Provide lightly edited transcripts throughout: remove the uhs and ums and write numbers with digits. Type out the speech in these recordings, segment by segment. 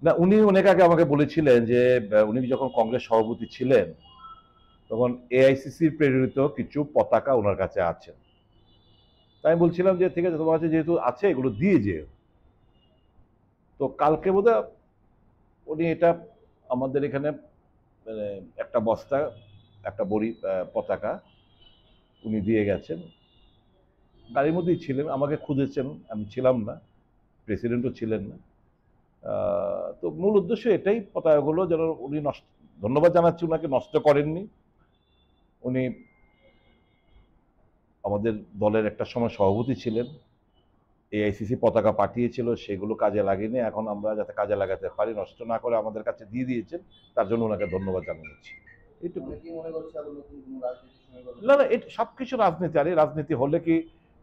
না, উনি অনেক আগে আমাকে বলেছিলেন যে উনি যখন কংগ্রেস সভাপতি ছিলেন তখন এআইসিসির প্রেরিত কিছু পতাকা ওনার কাছে আছে। তাই আমি বলছিলাম যে ঠিক আছে, তোমার কাছে যেহেতু আছে এগুলো দিয়ে যেও। তো কালকে বোধহয় উনি এটা আমাদের এখানে মানে একটা বস্তা, একটা বড়ি পতাকা উনি দিয়ে গেছেন। গাড়ির মধ্যেই ছিলেন, আমাকে খুঁজেছেন, আমি ছিলাম না, প্রেসিডেন্টও ছিলেন না। তো মূল উদ্দেশ্য এটাই, পতাকাগুলো যেন উনি নষ্ট, ধন্যবাদ জানাচ্ছি ওনাকে, নষ্ট করেননি। উনি আমাদের দলের একটা সময় সভাপতি ছিলেন, এআইসিসি পতাকা পাঠিয়েছিল, সেগুলো কাজে লাগেনি, এখন আমরা যাতে কাজে লাগাতে পারি, নষ্ট না করে আমাদের কাছে দিয়ে দিয়েছেন, তার জন্য ওনাকে ধন্যবাদ জানাচ্ছি। এইটুকু। না না, এটা সবকিছু রাজনীতি। আর এই রাজনীতি হলে কি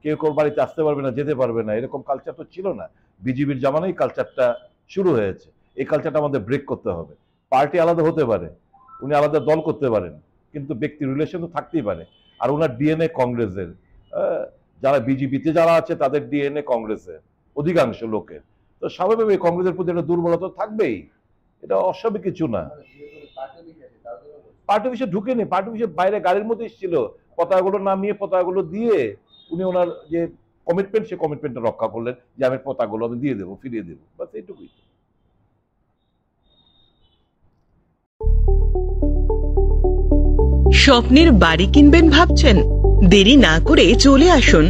কেউ কেউ বাড়িতে আসতে পারবে না, যেতে পারবে না, এরকম কালচার তো ছিল না। বিজেপির জামানায় কালচারটা শুরু হয়েছে। এই কালচারটা আমাদের ব্রেক করতে হবে। পার্টি আলাদা হতে পারে, উনি আলাদা দল করতে পারেন, কিন্তু ব্যক্তি রিলেশন তো থাকতেই পারে। আর ওনার ডিএনএ কংগ্রেসের, যারা বিজেপিতে যারা আছে তাদের ডিএনএ কংগ্রেসের অধিকাংশ লোকের, তো স্বাভাবিক কংগ্রেসের প্রতি একটা দুর্বলতা থাকবেই, এটা অস্বাভাবিক কিছু না। পার্টি অফিসে ঢুকেনি, পার্টি অফিসের বাইরে গাড়ির মধ্যে এসেছিল, পতাকাগুলো নামিয়ে পতাকাগুলো দিয়ে উনি ওনার যে কমিটমেন্ট, সে কমিটমেন্টটা রক্ষা করলেন যে আমি পতাকাগুলো আমি দিয়ে দেবো, ফিরিয়ে দেবো, বাস এইটুকুই। স্বপ্নের বাড়ি কিনবেন ভাবছেন? দেরি না করে চলে আসুন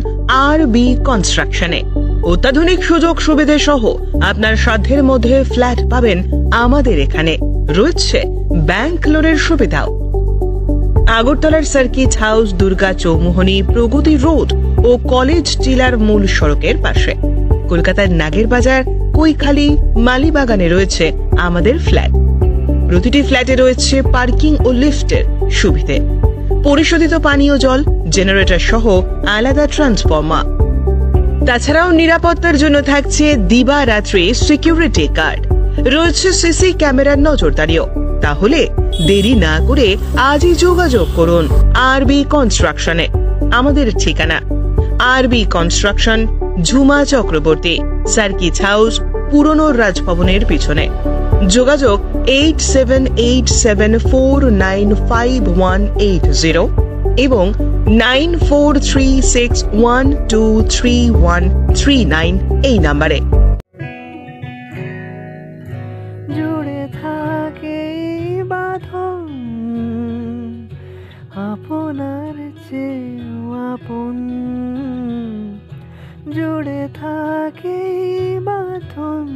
আরবি কনস্ট্রাকশনে। অত্যাধুনিক সুযোগ সুবিধে সহ আপনার সাধ্যের মধ্যে ফ্ল্যাট পাবেন আমাদের এখানে। রয়েছে ব্যাংক লোনের সুবিধাও। আগরতলার সার্কিট হাউস, দুর্গা চৌমুহনী, প্রগতি রোড ও কলেজ টিলার মূল সড়কের পাশে। কলকাতার নাগের বাজার, কৈখালি, মালিবাগানে রয়েছে আমাদের ফ্ল্যাট। প্রতিটি ফ্ল্যাটে রয়েছে পার্কিং ও লিফটের সুবিধে, পরিশোধিত পানীয় জল, জেনারেটর সহ আলাদা ট্রান্সফরমার। তাছাড়াও নিরাপত্তার জন্য থাকছে দিবারাত্রি সিকিউরিটি গার্ড, রয়েছে সিসি ক্যামেরার নজরদারিও। তাহলে দেরি না করে আজই যোগাযোগ করুন আরবি কনস্ট্রাকশনে। আমাদের ঠিকানা আরবি construction, Jhuma Chakraborty, circuit house, পুরনো রাজভবনের পিছনে। যোগাযোগ 8787495180 এবং 9436123139 এই নাম্বারে। জুড়ে থাকে বাঁধন আপনার চেয়েও আপন, জুড়ে থাকে বাঁধন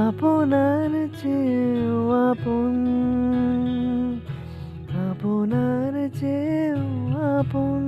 আপনার চেয়েও আপন, আপনার চেয়েও আপন।